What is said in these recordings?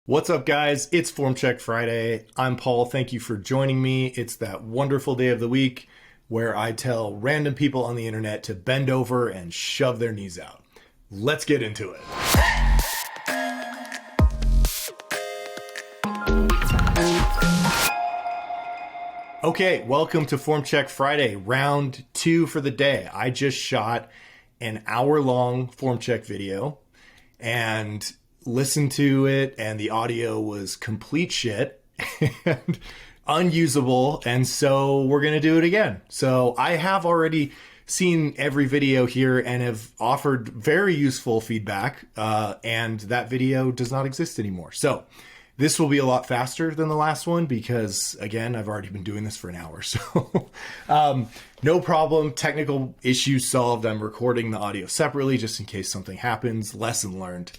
What's up, guys? It's Form Check Friday. I'm Paul. Thank you for joining me. It's that wonderful day of the week where I tell random people on the internet to bend over and shove their knees out. Let's get into it. Okay, welcome to Form Check Friday, round 2 for the day. I just shot an hour-long form check video and listened to it, and the audio was complete shit and unusable, and so we're gonna do it again. So I have already seen every video here and have offered very useful feedback, and that video does not exist anymore. So this will be a lot faster than the last one because, again, I've already been doing this for an hour. So no problem. Technical issues solved. I'm recording the audio separately just in case something happens. Lesson learned.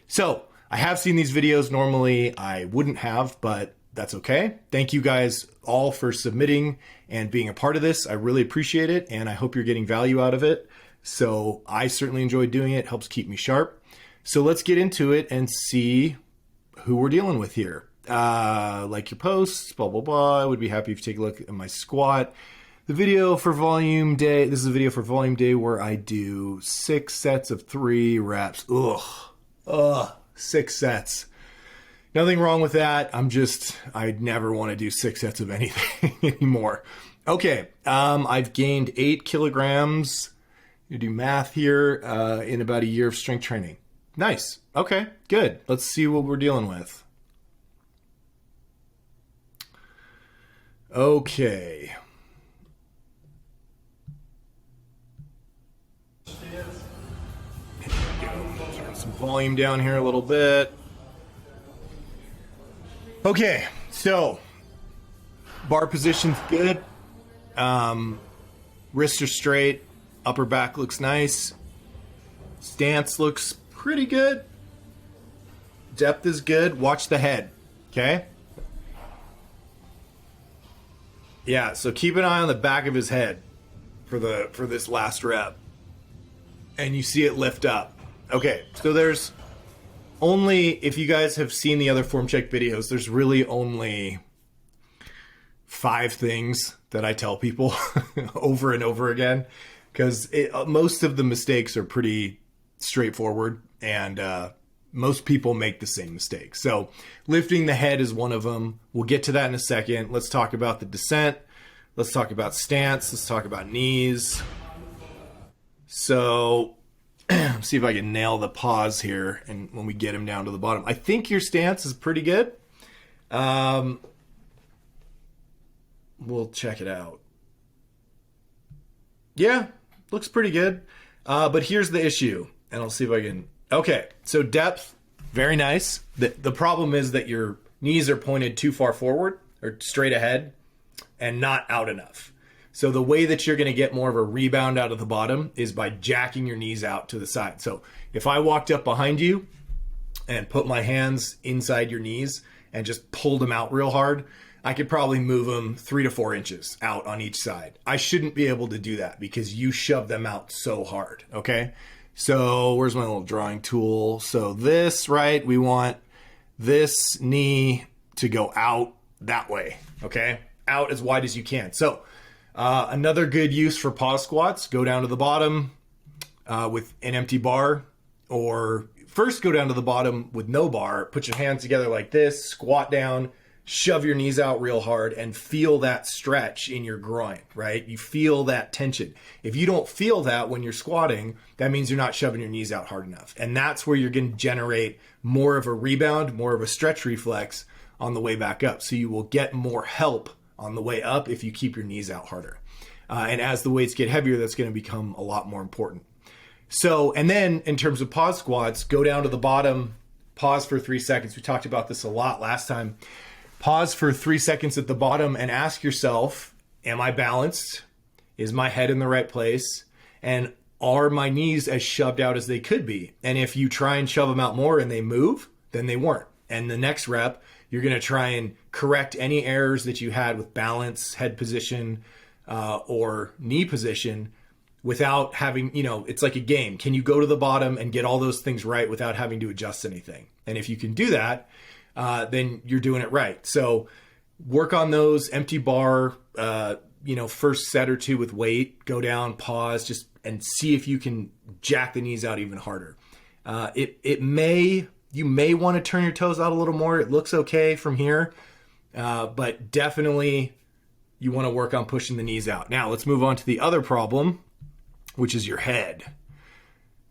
So I have seen these videos. Normally I wouldn't have, but that's okay. Thank you guys all for submitting and being a part of this. I really appreciate it, and I hope you're getting value out of it. So I certainly enjoy doing it. It helps keep me sharp. So let's get into it and see who we're dealing with here. Like your posts, blah, blah, blah. I would be happy if you take a look at my squat. The video for volume day, this is a video for volume day where I do 6 sets of 3 reps. Ugh, 6 sets. Nothing wrong with that. I'd never want to do 6 sets of anything anymore. Okay, I've gained 8 kilograms. You do math here in about a year of strength training. Nice. Okay, good. Let's see what we're dealing with. Okay. Turn some volume down here a little bit. Okay, so bar position's good. Wrists are straight. Upper back looks nice. Stance looks pretty good. Depth is good. Watch the head. Okay? Yeah, so keep an eye on the back of his head for this last rep. And you see it lift up. Okay, so there's only, if you guys have seen the other form check videos, there's really only 5 things that I tell people over and over again, because most of the mistakes are pretty straightforward, and most people make the same mistake. So lifting the head is one of them. We'll get to that in a second. Let's talk about the descent. Let's talk about stance. Let's talk about knees. So see if I can nail the pause here, and when we get him down to the bottom. I think your stance is pretty good. We'll check it out. Yeah, looks pretty good. But here's the issue, and I'll see if I can. Okay, so depth, very nice. The problem is that your knees are pointed too far forward or straight ahead and not out enough. So the way that you're going to get more of a rebound out of the bottom is by jacking your knees out to the side. So if I walked up behind you and put my hands inside your knees and just pulled them out real hard, I could probably move them 3 to 4 inches out on each side. I shouldn't be able to do that because you shove them out so hard, okay? So where's my little drawing tool? So this, right, we want this knee to go out that way, okay? Out as wide as you can. So another good use for pause squats, go down to the bottom with an empty bar, or first go down to the bottom with no bar, put your hands together like this, squat down, shove your knees out real hard, and feel that stretch in your groin, right? You feel that tension. If you don't feel that when you're squatting, that means you're not shoving your knees out hard enough. And that's where you're going to generate more of a rebound, more of a stretch reflex on the way back up. So you will get more help on the way up if you keep your knees out harder. And as the weights get heavier, that's going to become a lot more important. So, and then in terms of pause squats, go down to the bottom, pause for 3 seconds. We talked about this a lot last time. Pause for 3 seconds at the bottom and ask yourself, am I balanced? Is my head in the right place? And are my knees as shoved out as they could be? And if you try and shove them out more and they move, then they weren't. And the next rep, you're going to try and correct any errors that you had with balance, head position, or knee position, without having, it's like a game. Can you go to the bottom and get all those things right without having to adjust anything? And if you can do that, then you're doing it right. So work on those empty bar, first set or two with weight, go down, pause, and see if you can jack the knees out even harder. You may want to turn your toes out a little more. It looks okay from here, but definitely you want to work on pushing the knees out. Now let's move on to the other problem, which is your head.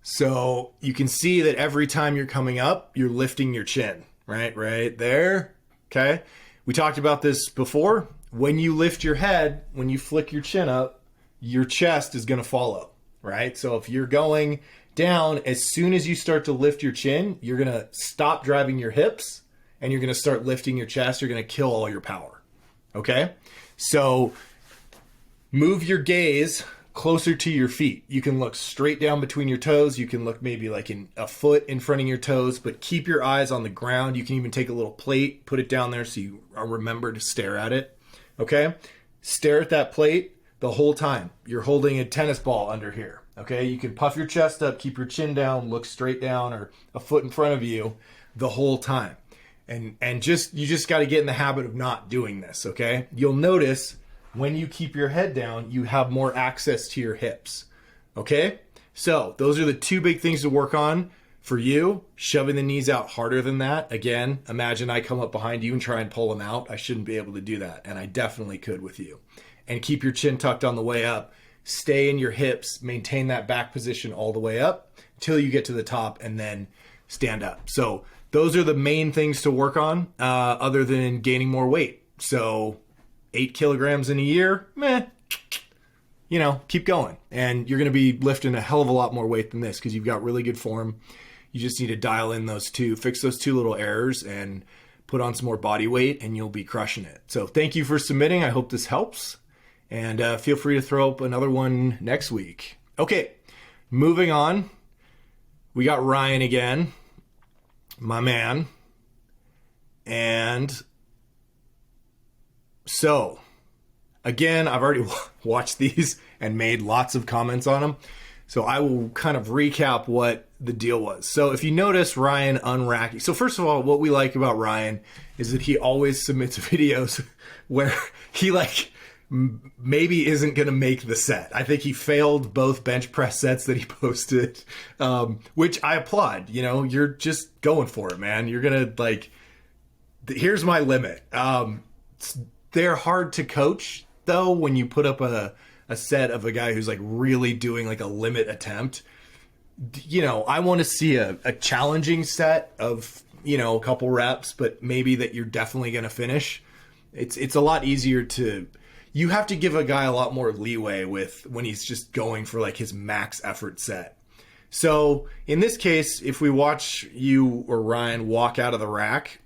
So you can see that every time you're coming up, you're lifting your chin, right there. Okay. We talked about this before. When you lift your head, when you flick your chin up, your chest is going to follow, right? So if you're going down, as soon as you start to lift your chin, you're going to stop driving your hips and you're going to start lifting your chest. You're going to kill all your power. Okay. So move your gaze closer to your feet. You can look straight down between your toes. You can look maybe like a foot in front of your toes, but keep your eyes on the ground. You can even take a little plate, put it down there so you remember to stare at it. Okay. Stare at that plate the whole time. You're holding a tennis ball under here. Okay. You can puff your chest up, keep your chin down, look straight down or a foot in front of you the whole time. And you just got to get in the habit of not doing this. Okay. You'll notice when you keep your head down, you have more access to your hips. Okay. So those are the two big things to work on for you. Shoving the knees out harder than that. Again, imagine I come up behind you and try and pull them out. I shouldn't be able to do that. And I definitely could with you. And keep your chin tucked on the way up. Stay in your hips. Maintain that back position all the way up until you get to the top and then stand up. So those are the main things to work on other than gaining more weight. So 8 kilograms in a year, keep going. And you're going to be lifting a hell of a lot more weight than this because you've got really good form. You just need to dial in fix those two little errors and put on some more body weight and you'll be crushing it. So thank you for submitting. I hope this helps. And feel free to throw up another one next week. Okay, moving on. We got Ryan again, my man. And so, again, I've already watched these and made lots of comments on them. So I will kind of recap what the deal was. So if you notice Ryan unracking. So first of all, what we like about Ryan is that he always submits videos where he maybe isn't going to make the set. I think he failed both bench press sets that he posted, which I applaud. You're just going for it, man. You're going to here's my limit. They're hard to coach though when you put up a set of a guy who's really doing a limit attempt. I want to see a challenging set of a couple reps, but maybe that you're definitely going to finish. It's a lot easier you have to give a guy a lot more leeway when he's just going for his max effort set. So in this case, if we watch you or Ryan walk out of the rack,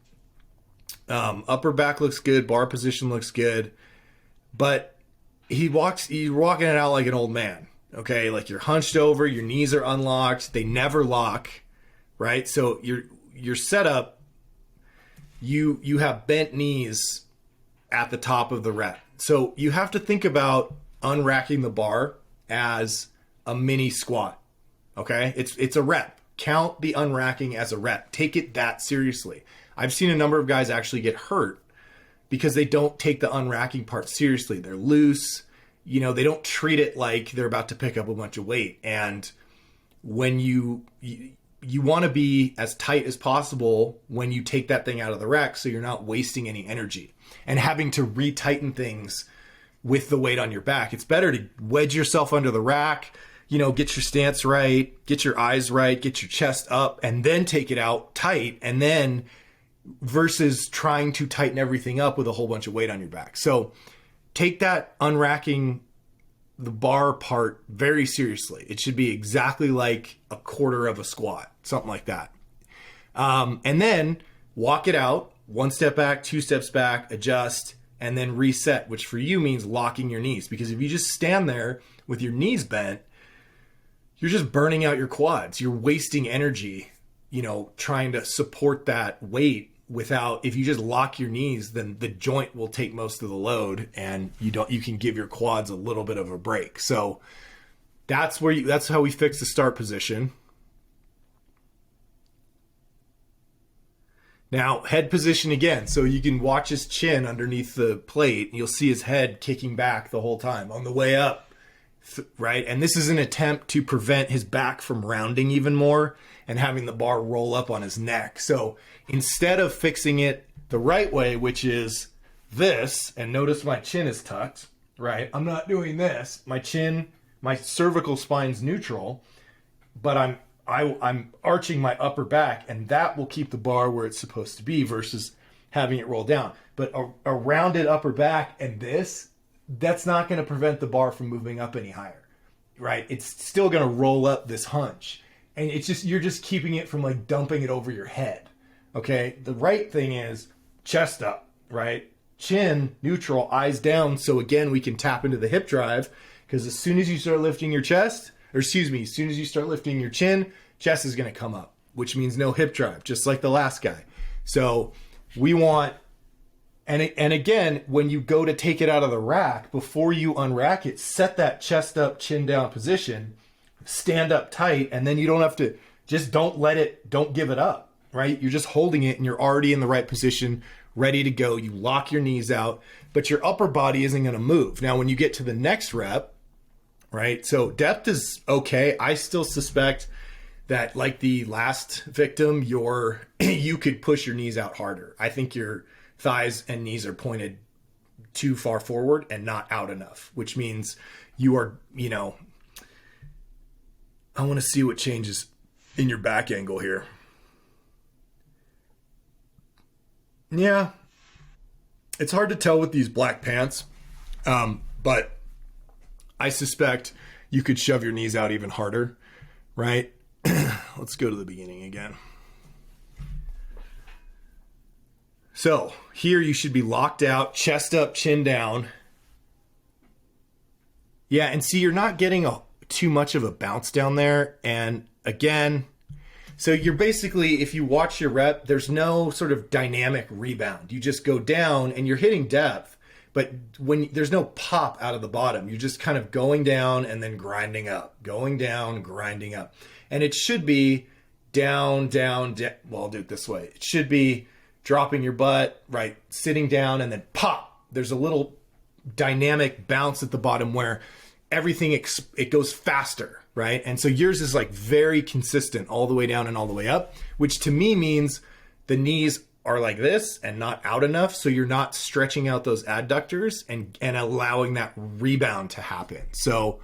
upper back looks good, bar position looks good, but he's walking it out like an old man. Okay, you're hunched over, your knees are unlocked, they never lock, right? So your setup, you have bent knees at the top of the rep. So you have to think about unracking the bar as a mini squat. Okay, it's a rep. Count the unracking as a rep. Take it that seriously. I've seen a number of guys actually get hurt because they don't take the unracking part seriously. They're loose. They don't treat it like they're about to pick up a bunch of weight. And when you want to be as tight as possible when you take that thing out of the rack so you're not wasting any energy and having to retighten things with the weight on your back. It's better to wedge yourself under the rack, get your stance right, get your eyes right, get your chest up, and then take it out tight, and then versus trying to tighten everything up with a whole bunch of weight on your back. So take that unracking the bar part very seriously. It should be exactly like a quarter of a squat, something like that. And then walk it out, 1 step back, 2 steps back, adjust, and then reset, which for you means locking your knees. Because if you just stand there with your knees bent, you're just burning out your quads. You're wasting energy, trying to support that weight if you just lock your knees, then the joint will take most of the load and you can give your quads a little bit of a break. So That's how we fix the start position. Now, head position again. So you can watch his chin underneath the plate. You'll see his head kicking back the whole time on the way up, right? And this is an attempt to prevent his back from rounding even more and having the bar roll up on his neck. So instead of fixing it the right way, which is this, and notice my chin is tucked, right? I'm not doing this. My chin, my cervical spine's neutral, but I'm arching my upper back, and that will keep the bar where it's supposed to be versus having it roll down. But a rounded upper back and that's not going to prevent the bar from moving up any higher, right? It's still going to roll up this hunch. And you're just keeping it from like dumping it over your head, okay? The right thing is chest up, right? Chin neutral, eyes down. So again, we can tap into the hip drive, because as soon as you start lifting your chest, as soon as you start lifting your chin, chest is going to come up, which means no hip drive, just like the last guy. So we want, and again, when you go to take it out of the rack, before you unrack it, set that chest up, chin down position, stand up tight, and then you don't have to, don't give it up, right? You're just holding it and you're already in the right position, ready to go. You lock your knees out, but your upper body isn't going to move. Now, when you get to the next rep, right? So depth is okay. I still suspect that, like the last victim, you could push your knees out harder. I think your thighs and knees are pointed too far forward and not out enough, which means you are, I want to see what changes in your back angle here. Yeah, it's hard to tell with these black pants, but I suspect you could shove your knees out even harder, right? Let's go to the beginning again. So here you should be locked out, chest up, chin down. Yeah, and see, you're not getting too much of a bounce down there. And again, so you're basically, if you watch your rep, there's no sort of dynamic rebound. You just go down and you're hitting depth. But when there's no pop out of the bottom, you're just kind of going down and then grinding up, going down, grinding up. And it should be down, down, well, I'll do it this way. It should be dropping your butt, right, sitting down, and then pop. There's a little dynamic bounce at the bottom where everything, it goes faster, right? And so yours is like very consistent all the way down and all the way up, which to me means the knees are like this and not out enough, so you're not stretching out those adductors and allowing that rebound to happen. So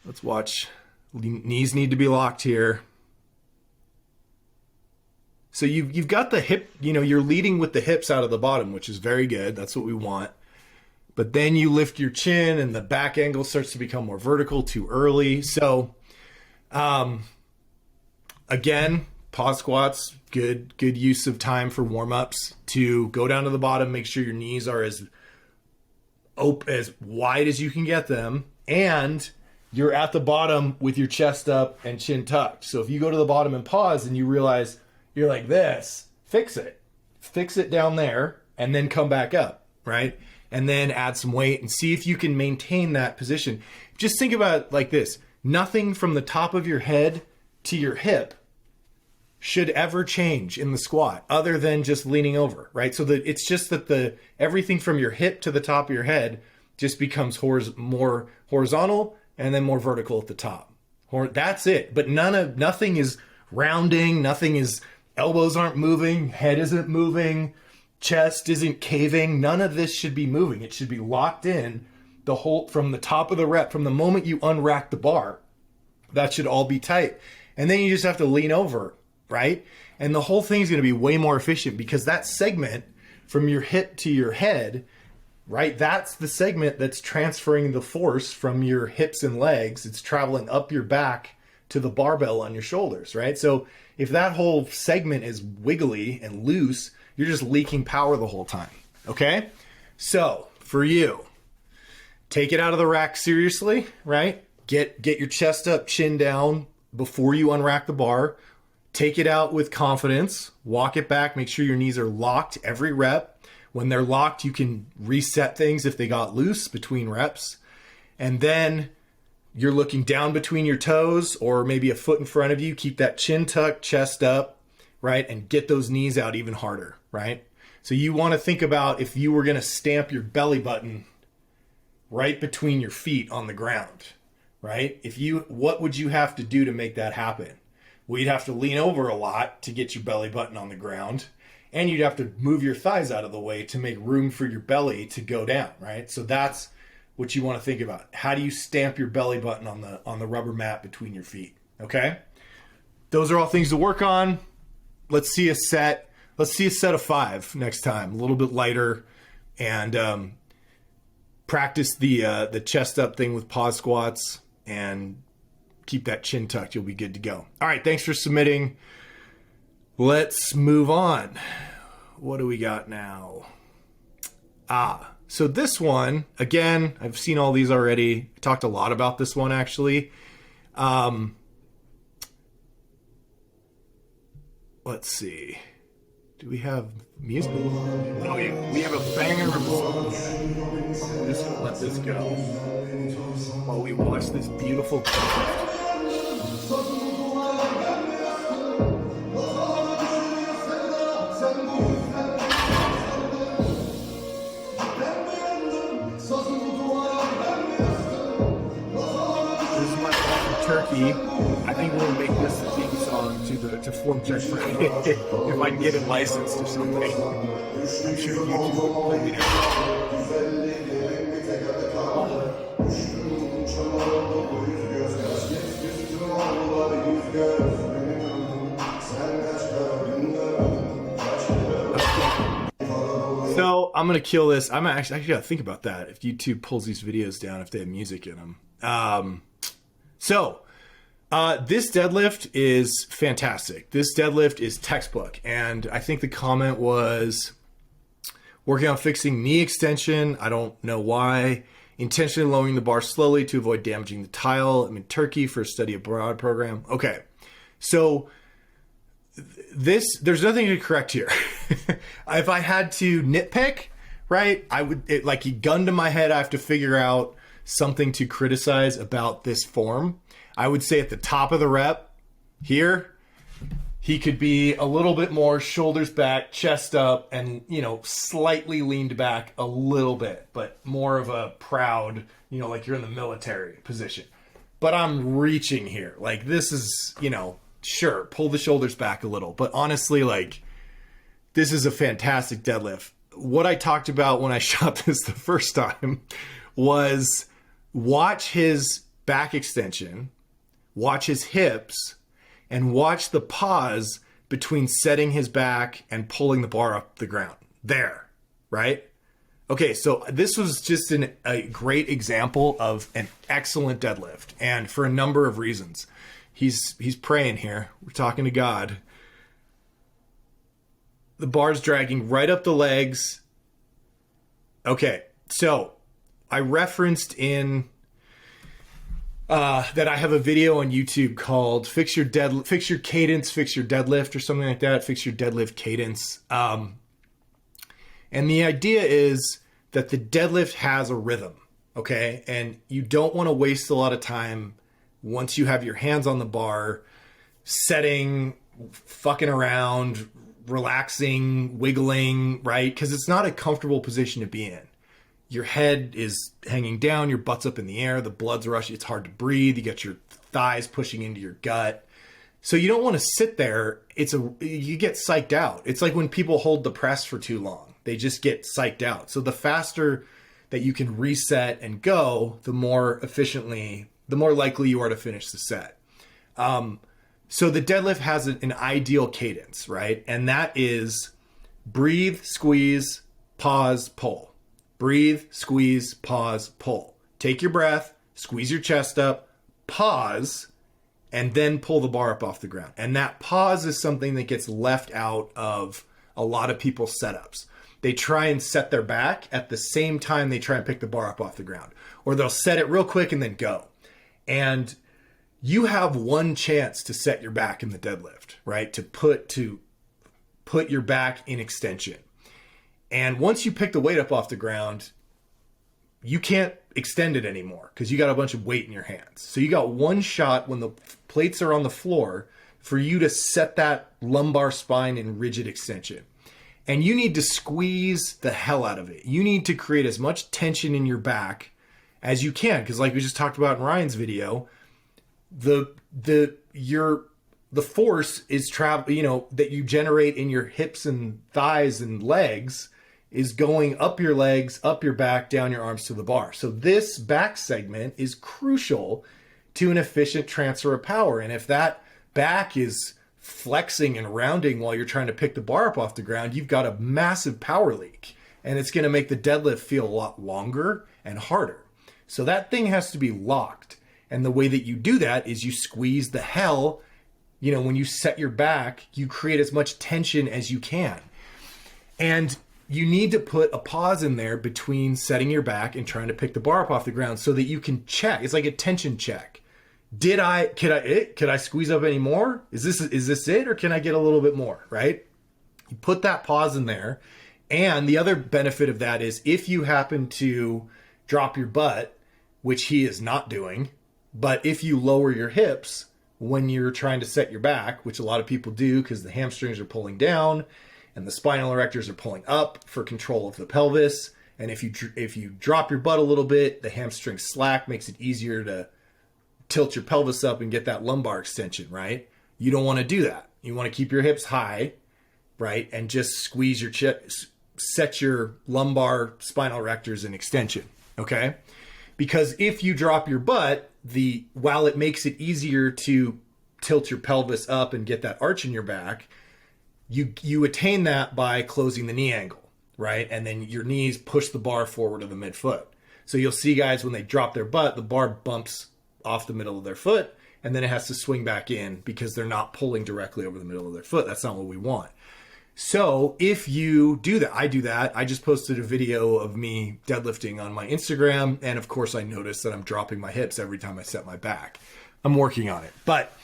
let's watch. Knees need to be locked here. So you've got the hip, you're leading with the hips out of the bottom, which is very good. That's what we want. But then you lift your chin and the back angle starts to become more vertical too early. So again, pause squats, good use of time for warm-ups to go down to the bottom, make sure your knees are as wide as you can get them, and you're at the bottom with your chest up and chin tucked. So if you go to the bottom and pause and you realize you're like this, fix it down there, and then come back up, right? And then add some weight and see if you can maintain that position. Just think about it like this. Nothing from the top of your head to your hip should ever change in the squat other than just leaning over, right? So that it's just that everything from your hip to the top of your head just becomes more horizontal and then more vertical at the top. That's it. But nothing is rounding, elbows aren't moving, head isn't moving, chest isn't caving. None of this should be moving. It should be locked in from the top of the rep, from the moment you unrack the bar. That should all be tight. And then you just have to lean over, right? And the whole thing is going to be way more efficient because that segment from your hip to your head, right? That's the segment that's transferring the force from your hips and legs. It's traveling up your back to the barbell on your shoulders, right? So if that whole segment is wiggly and loose, you're just leaking power the whole time, okay? So for you, take it out of the rack seriously, right? Get your chest up, chin down before you unrack the bar. Take it out with confidence, walk it back, make sure your knees are locked every rep. When they're locked, you can reset things if they got loose between reps. And then You're looking down between your toes or maybe a foot in front of you. Keep that chin tucked, chest up, right? And get those knees out even harder, right? So you want to think about if you were going to stamp your belly button right between your feet on the ground, right? What would you have to do to make that happen? Well, you'd have to lean over a lot to get your belly button on the ground, and you'd have to move your thighs out of the way to make room for your belly to go down, right? So that's what you want to think about. How do you stamp your belly button on the rubber mat between your feet? Okay? Those are all things to work on. Let's see a set of 5 next time. A little bit lighter, and practice the chest up thing with pause squats and keep that chin tucked. You'll be good to go. All right, thanks for submitting. Let's move on. What do we got now? So this one, again, I've seen all these already. I talked a lot about this one, actually. Let's see. Do we have music? Oh, yeah. We have a banger of songs. I'm just going to let this go while we watch this beautiful deadlift. Turkey. I think we'll make this the theme song to Form Check Friday if I can get it licensed or something. I'm sure YouTube will play me So I'm gonna kill this. I actually gotta think about that. If YouTube pulls these videos down, if they have music in them. This deadlift is fantastic. This deadlift is textbook. And I think the comment was working on fixing knee extension. I don't know why. Intentionally lowering the bar slowly to avoid damaging the tile. I'm in Turkey for a study abroad program. Okay. So there's nothing to correct here. If I had to nitpick, right, like a gun to my head, I have to figure out something to criticize about this form. I would say at the top of the rep here, he could be a little bit more shoulders back, chest up, and, slightly leaned back a little bit, but more of a proud, like you're in the military position. But I'm reaching here. Like, this is, sure, pull the shoulders back a little. But honestly, like, this is a fantastic deadlift. What I talked about when I shot this the first time was watch his back extension, watch his hips, and watch the pause between setting his back and pulling the bar up the ground. There, right? Okay, so this was just a great example of an excellent deadlift, and for a number of reasons. He's praying here. We're talking to God. The bar's dragging right up the legs. Okay, so I referenced in that I have a video on YouTube called Fix Your Cadence, Fix Your Deadlift, or something like that. Fix Your Deadlift Cadence. And the idea is that the deadlift has a rhythm, okay? And you don't want to waste a lot of time once you have your hands on the bar, setting, fucking around, relaxing, wiggling, right? Because it's not a comfortable position to be in. Your head is hanging down, your butt's up in the air, the blood's rushing, it's hard to breathe, you got your thighs pushing into your gut. So you don't want to sit there. You get psyched out. It's like when people hold the press for too long. They just get psyched out. So the faster that you can reset and go, the more likely you are to finish the set. So the deadlift has an ideal cadence, right? And that is breathe, squeeze, pause, pull. Breathe, squeeze, pause, pull. Take your breath, squeeze your chest up, pause, and then pull the bar up off the ground. And that pause is something that gets left out of a lot of people's setups. They try and set their back at the same time they try and pick the bar up off the ground. Or they'll set it real quick and then go. And you have one chance to set your back in the deadlift, right? To put your back in extension. And once you pick the weight up off the ground, you can't extend it anymore because you got a bunch of weight in your hands. So you got one shot when the plates are on the floor for you to set that lumbar spine in rigid extension. And you need to squeeze the hell out of it. You need to create as much tension in your back as you can. Because like we just talked about in Ryan's video, the force is that you generate in your hips and thighs and legs is going up your legs, up your back, down your arms to the bar. So this back segment is crucial to an efficient transfer of power. And if that back is flexing and rounding while you're trying to pick the bar up off the ground, you've got a massive power leak. And it's going to make the deadlift feel a lot longer and harder. So that thing has to be locked. And the way that you do that is you squeeze the hell, when you set your back, you create as much tension as you can. And you need to put a pause in there between setting your back and trying to pick the bar up off the ground so that you can check. It's like a tension check. Could I squeeze up any more? Is this it? Or can I get a little bit more, right? You put that pause in there. And the other benefit of that is if you happen to drop your butt, which he is not doing, but if you lower your hips when you're trying to set your back, which a lot of people do because the hamstrings are pulling down and the spinal erectors are pulling up for control of the pelvis. And if you drop your butt a little bit, the hamstring slack makes it easier to tilt your pelvis up and get that lumbar extension, right? You don't want to do that. You want to keep your hips high, right? And just squeeze your chest, set your lumbar spinal erectors in extension, okay? Because if you drop your butt, while it makes it easier to tilt your pelvis up and get that arch in your back, you attain that by closing the knee angle, right? And then your knees push the bar forward of the midfoot. So you'll see guys when they drop their butt, the bar bumps off the middle of their foot, and then it has to swing back in because they're not pulling directly over the middle of their foot. That's not what we want. So if you do that, I do that. I just posted a video of me deadlifting on my Instagram. And of course I noticed that I'm dropping my hips every time I set my back. I'm working on it. But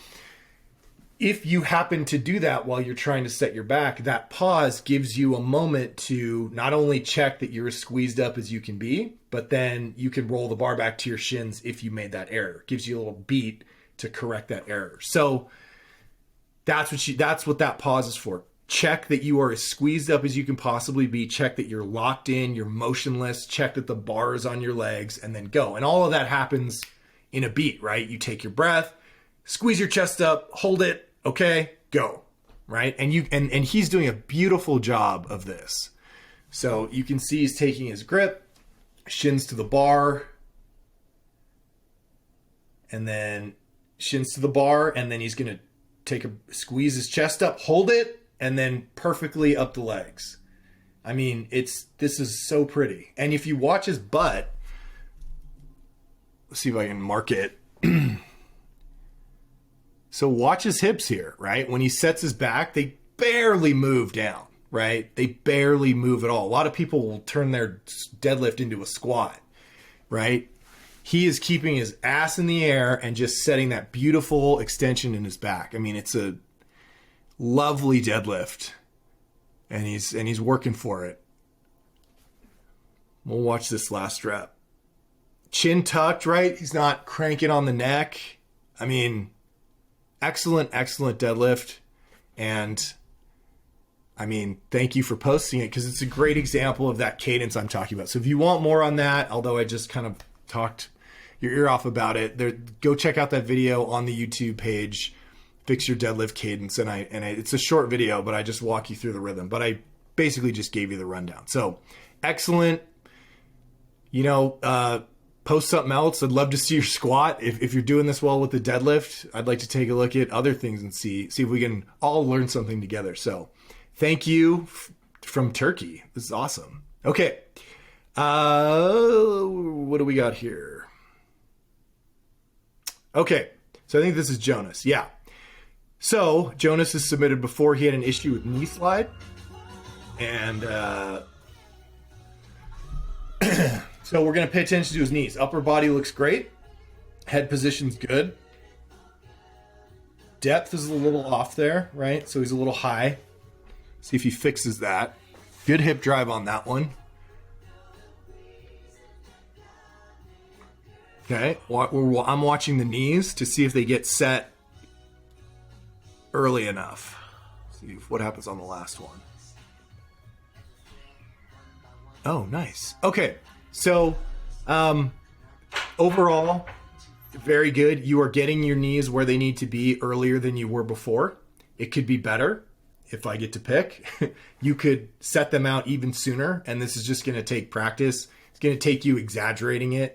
if you happen to do that while you're trying to set your back, that pause gives you a moment to not only check that you're as squeezed up as you can be, but then you can roll the bar back to your shins if you made that error. It gives you a little beat to correct that error. So that's what that pause is for. Check that you are as squeezed up as you can possibly be. Check that you're locked in, you're motionless. Check that the bar is on your legs, and then go. And all of that happens in a beat, right? You take your breath, squeeze your chest up, hold it, okay, go, right? And he's doing a beautiful job of this. So you can see he's taking his grip, shins to the bar, and then shins to the bar, and then he's gonna squeeze his chest up, hold it, and then perfectly up the legs. I mean, this is so pretty. And if you watch his butt, let's see if I can mark it. So watch his hips here, right? When he sets his back, they barely move down, right? They barely move at all. A lot of people will turn their deadlift into a squat, right? He is keeping his ass in the air and just setting that beautiful extension in his back. I mean, it's a lovely deadlift, and he's working for it. We'll watch this last rep. Chin tucked, right? He's not cranking on the neck. I mean, excellent deadlift. And I mean, thank you for posting it because it's a great example of that cadence I'm talking about. So if you want more on that, although I just kind of talked your ear off about it, go check out that video on the YouTube page, Fix Your Deadlift Cadence. And it's a short video, but I just walk you through the rhythm. But I basically just gave you the rundown. So excellent. Post something else. I'd love to see your squat. If you're doing this well with the deadlift, I'd like to take a look at other things and see if we can all learn something together. So thank you from Turkey. This is awesome. Okay. What do we got here? Okay. So I think this is Jonas. Yeah. So Jonas has submitted before. He had an issue with knee slide. And, so we're going to pay attention to his knees. Upper body looks great. Head position's good. Depth is a little off there, right? So he's a little high. See if he fixes that. Good hip drive on that one. Okay, I'm watching the knees to see if they get set early enough. See what happens on the last one. Oh, nice. Okay, so overall, very good. You are getting your knees where they need to be earlier than you were before. It could be better if I get to pick. You could set them out even sooner, and this is just going to take practice. It's going to take you exaggerating it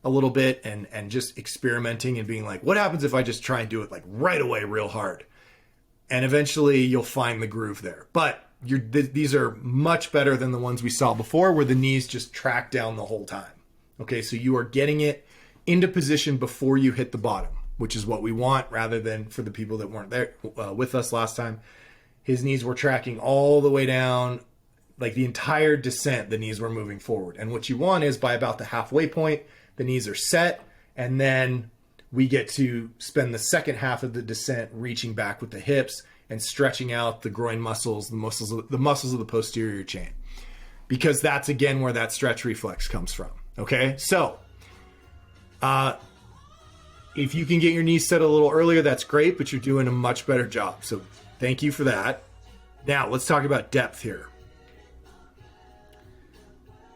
a little bit and just experimenting and being like, what happens if I just try and do it like right away real hard? And eventually you'll find the groove there. But these are much better than the ones we saw before where the knees just track down the whole time. Okay, so you are getting it into position before you hit the bottom, which is what we want, rather than for the people that weren't there with us last time. His knees were tracking all the way down, like the entire descent, the knees were moving forward. And what you want is by about the halfway point, the knees are set, and then we get to spend the second half of the descent reaching back with the hips and stretching out the groin muscles, the muscles of the posterior chain, because that's again where that stretch reflex comes from. Okay, so if you can get your knees set a little earlier, that's great, but you're doing a much better job. So thank you for that. Now let's talk about depth here.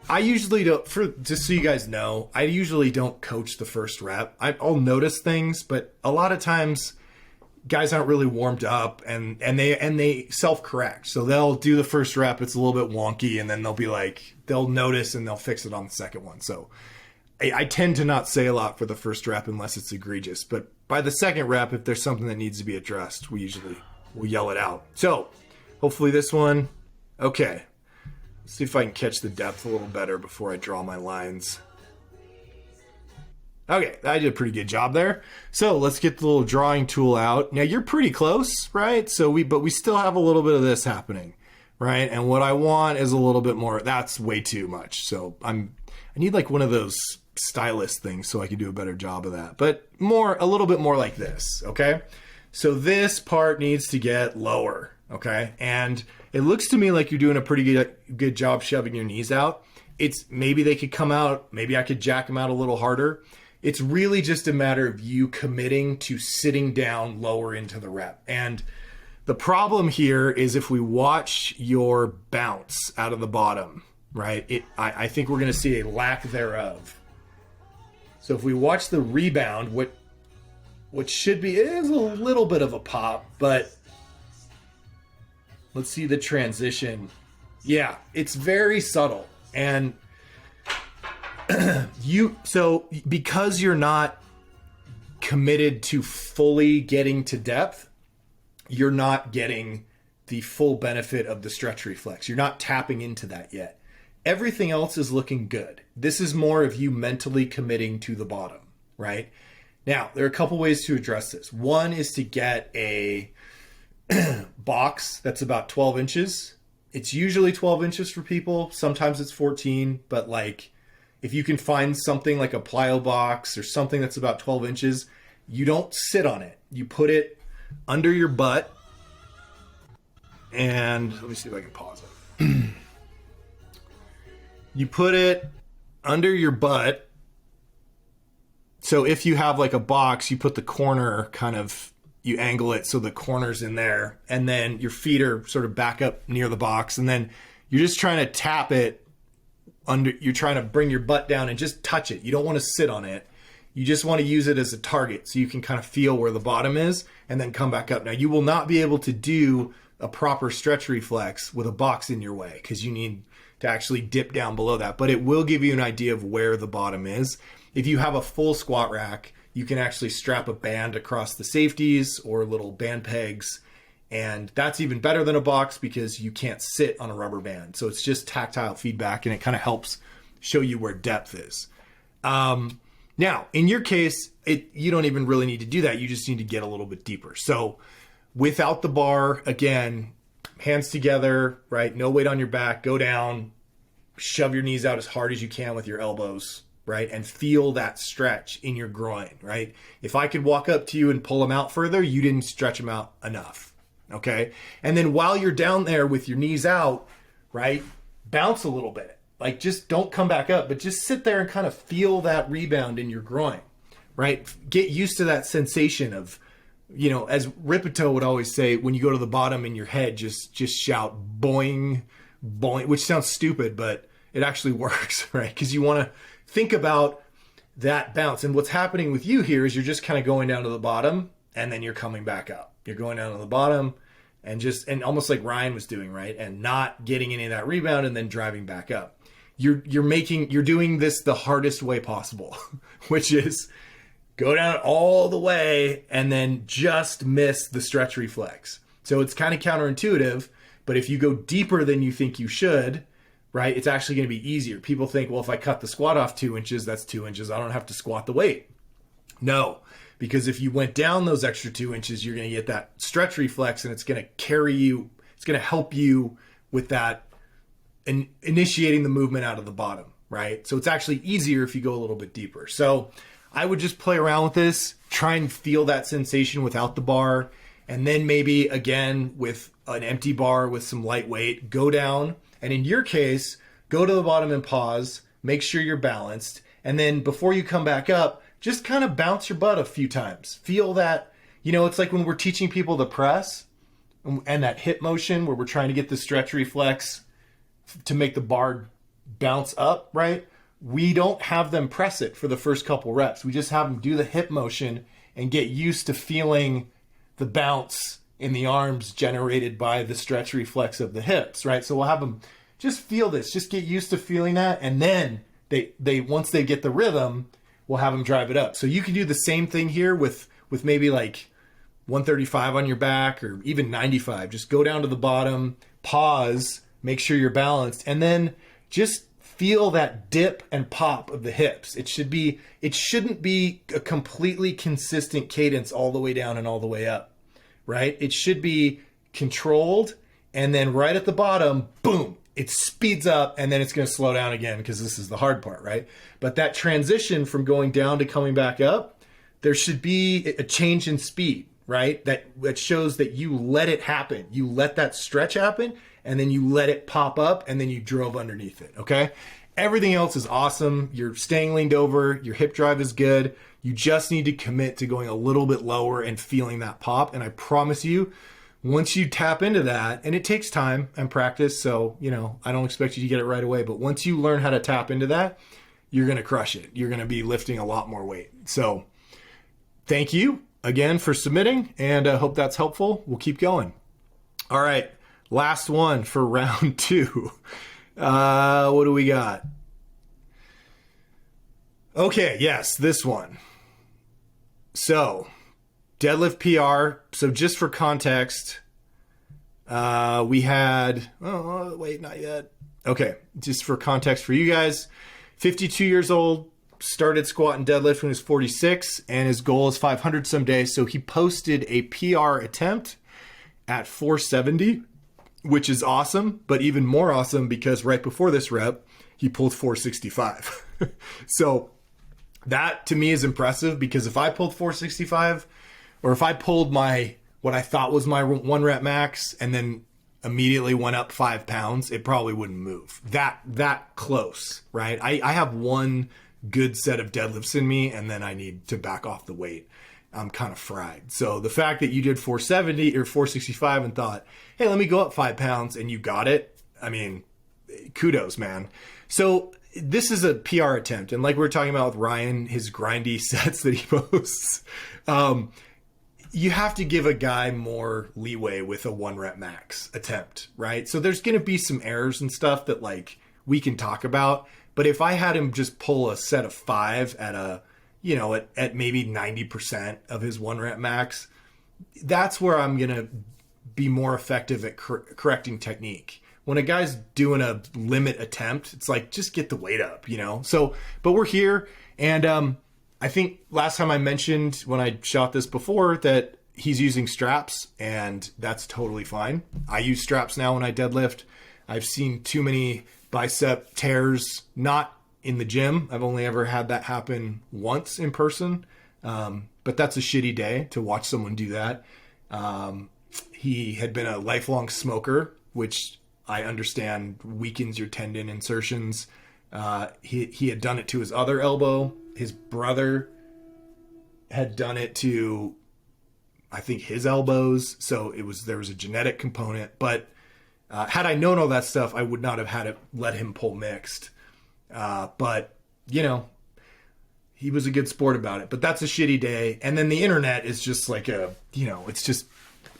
I usually don't, just so you guys know, I usually don't coach the first rep. I'll notice things, but a lot of times guys aren't really warmed up and they self-correct. So they'll do the first rep, it's a little bit wonky, and then they'll notice and they'll fix it on the second one. So I tend to not say a lot for the first rep unless it's egregious. But by the second rep, if there's something that needs to be addressed, we'll yell it out. So hopefully this one, okay. See if I can catch the depth a little better before I draw my lines. Okay, I did a pretty good job there. So let's get the little drawing tool out. Now you're pretty close, right? But we still have a little bit of this happening, right? And what I want is a little bit more. That's way too much. So I need like one of those stylus things so I can do a better job of that. But a little bit more like this, okay? So this part needs to get lower, okay? And it looks to me like you're doing a pretty good job shoving your knees out. Maybe they could come out. Maybe I could jack them out a little harder. It's really just a matter of you committing to sitting down lower into the rep. And the problem here is if we watch your bounce out of the bottom, right? I think we're going to see a lack thereof. So if we watch the rebound, what should be, it is a little bit of a pop, but let's see the transition. Yeah, it's very subtle. And because you're not committed to fully getting to depth, you're not getting the full benefit of the stretch reflex. You're not tapping into that yet. Everything else is looking good. This is more of you mentally committing to the bottom, right? Now, there are a couple ways to address this. One is to get a box that's about 12 inches. It's usually 12 inches for people. Sometimes it's 14, but like if you can find something like a plyo box or something that's about 12 inches, you don't sit on it. You put it under your butt. And let me see if I can pause it. You put it under your butt. So if you have like a box, you put the corner you angle it so the corner's in there, and then your feet are sort of back up near the box, and then you're just trying to tap it under, you're trying to bring your butt down and just touch it. You don't want to sit on it. You just want to use it as a target so you can kind of feel where the bottom is and then come back up. Now you will not be able to do a proper stretch reflex with a box in your way because you need to actually dip down below that, but it will give you an idea of where the bottom is. If you have a full squat rack, you can actually strap a band across the safeties or little band pegs. And that's even better than a box because you can't sit on a rubber band. So it's just tactile feedback and it kind of helps show you where depth is. Now, in your case, you don't even really need to do that. You just need to get a little bit deeper. So without the bar, again, hands together, right? No weight on your back, go down, shove your knees out as hard as you can with your elbows, right? And feel that stretch in your groin, right? If I could walk up to you and pull them out further, you didn't stretch them out enough, okay? And then while you're down there with your knees out, right, bounce a little bit. like just don't come back up, but just sit there and kind of feel that rebound in your groin, right? Get used to that sensation of, as Ripito would always say, when you go to the bottom in your head, just shout boing, boing, which sounds stupid, but it actually works, right? Because you want to think about that bounce. And what's happening with you here is you're just kind of going down to the bottom and then you're coming back up. You're going down to the bottom and almost like Ryan was doing, right? And not getting any of that rebound and then driving back up. You're doing this the hardest way possible, which is go down all the way and then just miss the stretch reflex. So it's kind of counterintuitive, but if you go deeper than you think you should, right, it's actually going to be easier. People think, well, if I cut the squat off 2 inches, that's 2 inches. I don't have to squat the weight. No, because if you went down those extra 2 inches, you're going to get that stretch reflex and it's going to carry you. It's going to help you with that and initiating the movement out of the bottom, right? So it's actually easier if you go a little bit deeper. So I would just play around with this, try and feel that sensation without the bar. And then maybe again with an empty bar with some light weight, go down. And in your case, go to the bottom and pause, make sure you're balanced. And then before you come back up, just kind of bounce your butt a few times. Feel that, it's like when we're teaching people the press and that hip motion where we're trying to get the stretch reflex to make the bar bounce up, right? We don't have them press it for the first couple reps. We just have them do the hip motion and get used to feeling the bounce in the arms generated by the stretch reflex of the hips, right? So we'll have them just feel this, just get used to feeling that. And then they once they get the rhythm, we'll have them drive it up. So you can do the same thing here with maybe like 135 on your back or even 95. Just go down to the bottom, pause, make sure you're balanced, and then just feel that dip and pop of the hips. It shouldn't be a completely consistent cadence all the way down and all the way up, right? It should be controlled, and then right at the bottom, boom, it speeds up, and then it's going to slow down again because this is the hard part, right? But that transition from going down to coming back up, there should be a change in speed, right? That shows that you let it happen. You let that stretch happen, and then you let it pop up, and then you drove underneath it, okay? Everything else is awesome. You're staying leaned over. Your hip drive is good. You just need to commit to going a little bit lower and feeling that pop. And I promise you, once you tap into that, and it takes time and practice, so, I don't expect you to get it right away, but once you learn how to tap into that, you're going to crush it. You're going to be lifting a lot more weight. So thank you again for submitting, and I hope that's helpful. We'll keep going. All right. Last one for round 2. What do we got? Okay, yes, this one. So, deadlift PR. So just for context, we had, wait, not yet. Okay, just for context for you guys, 52 years old, started squat and deadlift when he was 46, and his goal is 500 someday. So he posted a PR attempt at 470. Which is awesome, but even more awesome because right before this rep, he pulled 465. So that to me is impressive because if I pulled 465 or if I pulled what I thought was my 1 rep max and then immediately went up 5 pounds, it probably wouldn't move. That close, right? I have one good set of deadlifts in me and then I need to back off the weight. I'm kind of fried. So the fact that you did 470 or 465 and thought, hey, let me go up 5 pounds and you got it. I mean, kudos, man. So this is a PR attempt. And like we were talking about with Ryan, his grindy sets that he posts, you have to give a guy more leeway with a 1 rep max attempt, right? So there's going to be some errors and stuff that like we can talk about. But if I had him just pull a set of 5 at at maybe 90% of his 1 rep max, that's where I'm going to be more effective at correcting technique. When a guy's doing a limit attempt, it's like, just get the weight up, So, but we're here. And I think last time I mentioned when I shot this before that he's using straps, and that's totally fine. I use straps now when I deadlift. I've seen too many bicep tears, not in the gym. I've only ever had that happen once in person. But that's a shitty day to watch someone do that. He had been a lifelong smoker, which I understand weakens your tendon insertions. He had done it to his other elbow. His brother had done it to, I think, his elbows. So there was a genetic component. But had I known all that stuff, I would not have had to let him pull mixed. But, you know, he was a good sport about it. But that's a shitty day. And then the internet is just like it's just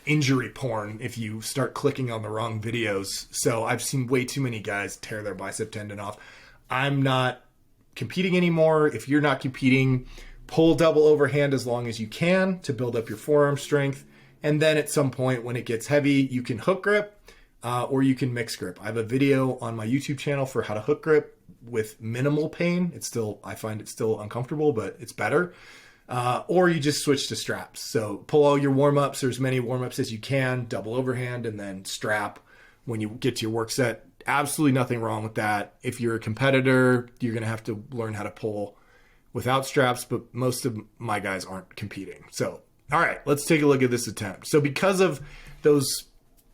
injury porn if you start clicking on the wrong videos. So I've seen way too many guys tear their bicep tendon off. I'm not competing anymore. If you're not competing, pull double overhand as long as you can to build up your forearm strength. And then at some point when it gets heavy, you can hook grip or you can mix grip. I have a video on my YouTube channel for how to hook grip with minimal pain. I find it still uncomfortable, but it's better. Or you just switch to straps. So pull all your warm-ups or as many warm-ups as you can, double overhand, and then strap when you get to your work set. Absolutely nothing wrong with that. If you're a competitor, you're going to have to learn how to pull without straps, but most of my guys aren't competing. So, all right, let's take a look at this attempt. So because of those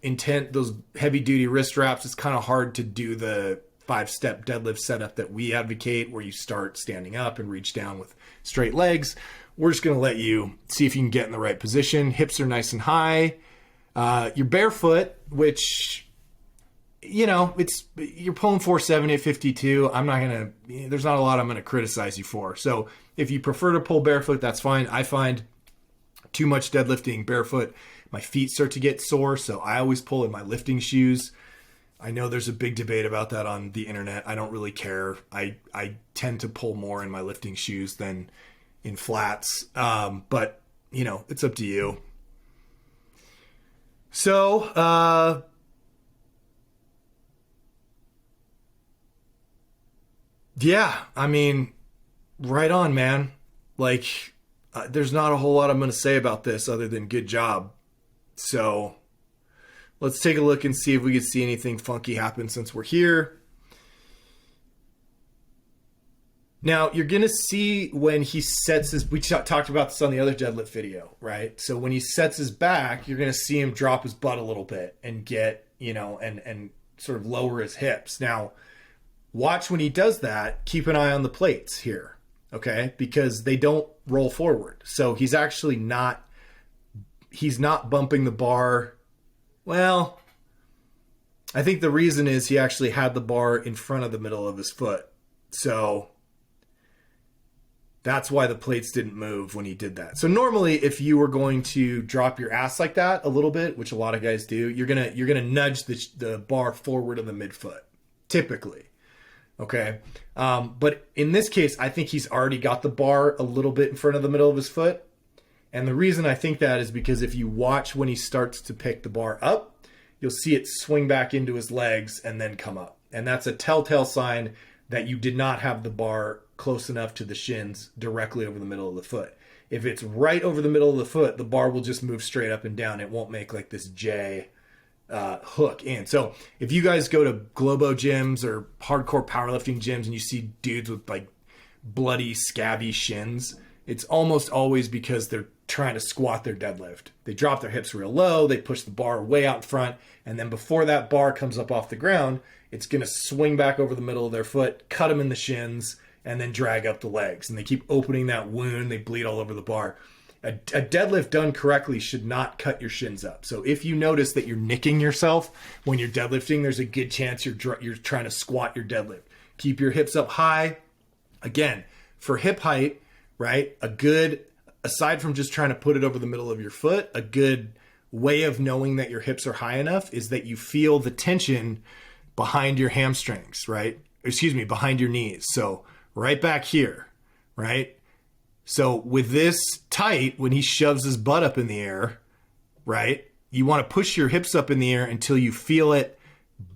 heavy-duty wrist straps, it's kind of hard to do the 5-step deadlift setup that we advocate, where you start standing up and reach down with straight legs. We're just going to let you see if you can get in the right position. Hips are nice and high. You're barefoot, which, you're pulling 470 at 52. There's not a lot I'm going to criticize you for. So if you prefer to pull barefoot, that's fine. I find too much deadlifting barefoot, my feet start to get sore. So I always pull in my lifting shoes. I know there's a big debate about that on the internet. I don't really care. I tend to pull more in my lifting shoes than in flats. But it's up to you. So, yeah, right on, man. There's not a whole lot I'm going to say about this other than good job. So let's take a look and see if we can see anything funky happen since we're here. Now, you're going to see when he sets we talked about this on the other deadlift video, right? So when he sets his back, you're going to see him drop his butt a little bit and get, and sort of lower his hips. Now, watch when he does that, keep an eye on the plates here, okay? Because they don't roll forward. So he's not bumping the bar. Well, I think the reason is he actually had the bar in front of the middle of his foot. So that's why the plates didn't move when he did that. So normally if you were going to drop your ass like that a little bit, which a lot of guys do, you're going to nudge the bar forward of the midfoot, typically. Okay. But in this case, I think he's already got the bar a little bit in front of the middle of his foot. And the reason I think that is because if you watch when he starts to pick the bar up, you'll see it swing back into his legs and then come up. And that's a telltale sign that you did not have the bar close enough to the shins directly over the middle of the foot. If it's right over the middle of the foot, the bar will just move straight up and down. It won't make like this J hook in. So if you guys go to Globo gyms or hardcore powerlifting gyms and you see dudes with like bloody, scabby shins, it's almost always because they're trying to squat their deadlift. They drop their hips real low, they push the bar way out in front, and then before that bar comes up off the ground, it's going to swing back over the middle of their foot, cut them in the shins, and then drag up the legs. And they keep opening that wound, they bleed all over the bar. A deadlift done correctly should not cut your shins up. So if you notice that you're nicking yourself when you're deadlifting, there's a good chance you're trying to squat your deadlift. Keep your hips up high. Again, for hip height, right? Aside from just trying to put it over the middle of your foot, a good way of knowing that your hips are high enough is that you feel the tension behind your hamstrings, right? Behind your knees. So right back here, right? So with this tight, when he shoves his butt up in the air, right? You want to push your hips up in the air until you feel it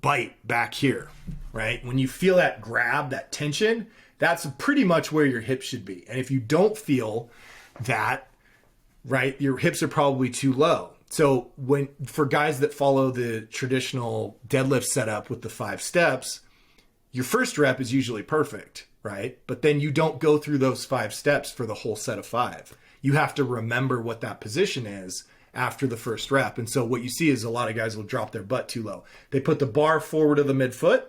bite back here, right? When you feel that grab, that tension, that's pretty much where your hips should be. And if you don't feel that, right, your hips are probably too low. So for guys that follow the traditional deadlift setup with the 5 steps, your first rep is usually perfect, right? But then you don't go through those 5 steps for the whole set of 5. You have to remember what that position is after the first rep. And so what you see is a lot of guys will drop their butt too low. They put the bar forward of the midfoot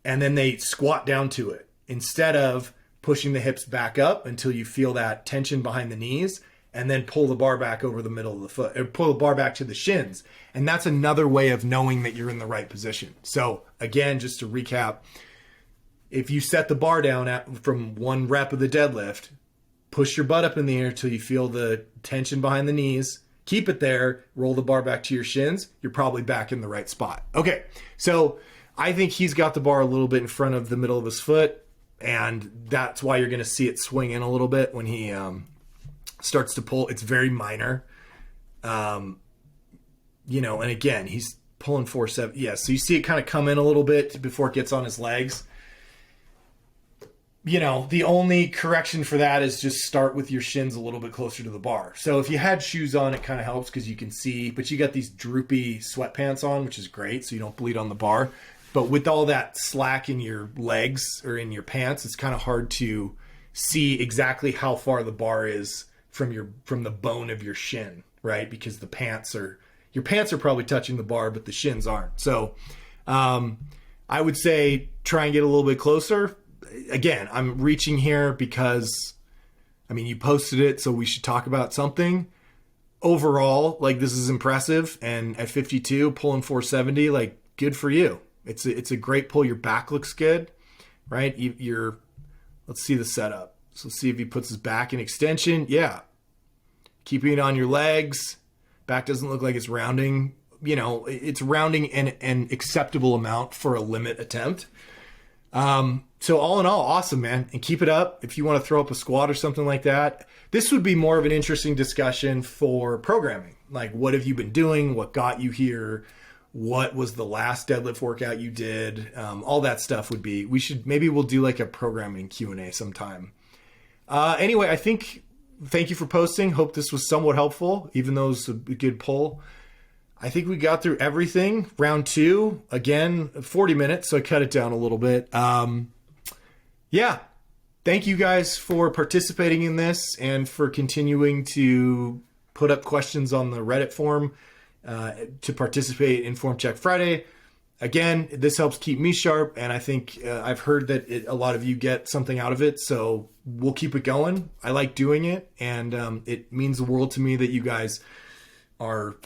and then they squat down to it instead of pushing the hips back up until you feel that tension behind the knees, and then pull the bar back over the middle of the foot, or pull the bar back to the shins. And that's another way of knowing that you're in the right position. So again, just to recap, if you set the bar down from 1 rep of the deadlift, push your butt up in the air till you feel the tension behind the knees, keep it there, roll the bar back to your shins, you're probably back in the right spot. Okay, so I think he's got the bar a little bit in front of the middle of his foot, and that's why you're going to see it swing in a little bit when he starts to pull. It's very minor. And again, he's pulling 4-7. Yeah, so you see it kind of come in a little bit before it gets on his legs. The only correction for that is just start with your shins a little bit closer to the bar. So if you had shoes on, it kind of helps because you can see, but you got these droopy sweatpants on, which is great, so you don't bleed on the bar. But with all that slack in your legs or in your pants, it's kind of hard to see exactly how far the bar is from the bone of your shin, right? Because your pants are probably touching the bar, but the shins aren't. So I would say try and get a little bit closer. Again, I'm reaching here because, you posted it, so we should talk about something. Overall, this is impressive. And at 52, pulling 470, good for you. It's a great pull. Your back looks good, right? Let's see the setup. So let's see if he puts his back in extension. Yeah. Keeping it on your legs. Back doesn't look like it's rounding. It's rounding an acceptable amount for a limit attempt. So all in all, awesome, man. And keep it up. If you want to throw up a squat or something like that, this would be more of an interesting discussion for programming. What have you been doing? What got you here? What was the last deadlift workout you did? All that stuff would be, maybe we'll do a programming Q&A sometime. Anyway, thank you for posting. Hope this was somewhat helpful, even though it's a good poll. I think we got through everything. Round 2, again, 40 minutes, so I cut it down a little bit. Yeah. Thank you guys for participating in this and for continuing to put up questions on the Reddit forum to participate in Form Check Friday. Again, this helps keep me sharp, and I think I've heard that a lot of you get something out of it, so we'll keep it going. I like doing it, and it means the world to me that you guys are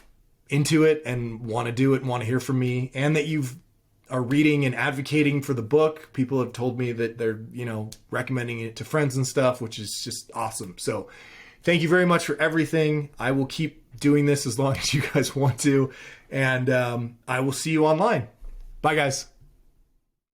into it and want to do it and want to hear from me, and that you are reading and advocating for the book. People have told me that they're, recommending it to friends and stuff, which is just awesome. So thank you very much for everything. I will keep doing this as long as you guys want to, and I will see you online. Bye, guys.